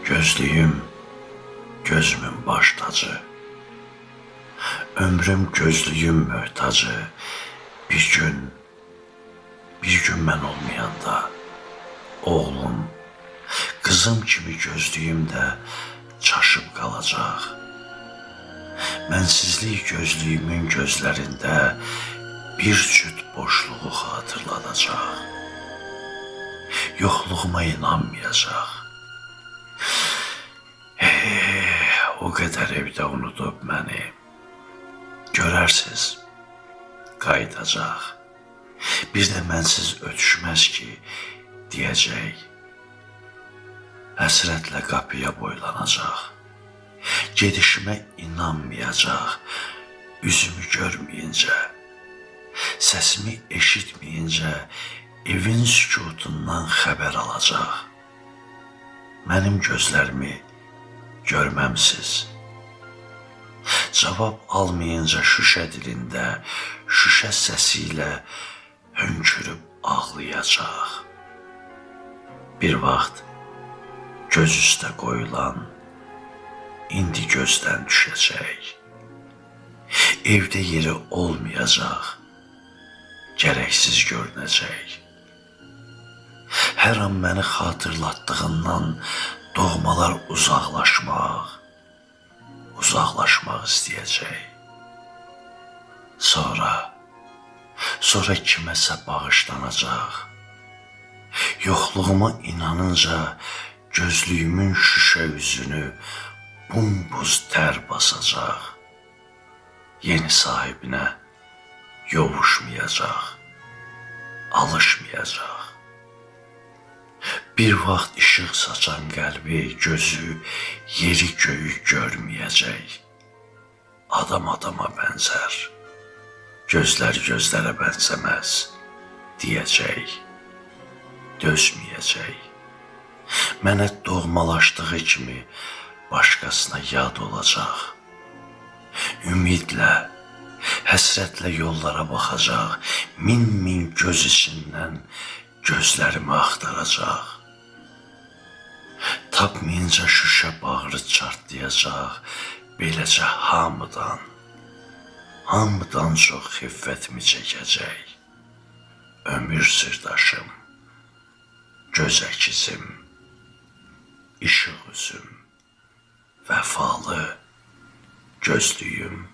Gözlüyüm, gözümün baş tacı. Ömrüm gözlüyüm möhtacı. Bir gün ben olmayanda oğlum, kızım kimi gözlüyüm də çaşıb qalacaq. Mənsizlik gözlüyümün gözlərində bir cüt boşluğu xatırladacaq. Yoxluğuma inanmayacaq. O qədər evdə unudub məni. Görərsiniz, qayıdacaq. Bir də mənsiz ötüşməz ki, deyəcək. Həsrətlə qapıya boylanacaq. Gedişimə inanmayacaq. Üzümü görməyincə, səsimi eşitməyincə evin sükutundan xəbər alacaq. Mənim gözlərimi görməmsiz. Cavab almayınca şüşə dilində, şüşə səsi ilə hönkürüb ağlayacaq. Bir vaxt göz üstə qoyulan indi gözdən düşəcək. Evdə yeri olmayacaq, gərəksiz görünəcək. Hər an məni xatırlatdığından doğmalar uzaqlaşmaq istəyəcək. Sonra kiməsə bağışlanacaq. Yoxluğuma inanınca gözlüyümün şüşə üzünü bumbuz tər basacaq. Yeni sahibinə yovuşmayacaq, alışmayacaq. Bir vaxt işıq saçan qəlbi, gözü, yeri göyü görməyəcək. Adam adama bənzər, gözlər gözlərə bənzəməz, deyəcək, dözməyəcək. Mənə doğmalaşdığı kimi başqasına yad olacaq. Ümidlə, həsrətlə yollara baxacaq, min göz içindən gözlərimi axtaracaq. Tapmayınca şüşə bağrı çartlayacaq, beləcə hamıdan çox xiffətimi çəkəcək. Ömür sirdaşım, göz əkizim, işıq üzüm, vəfalı gözlüyüm.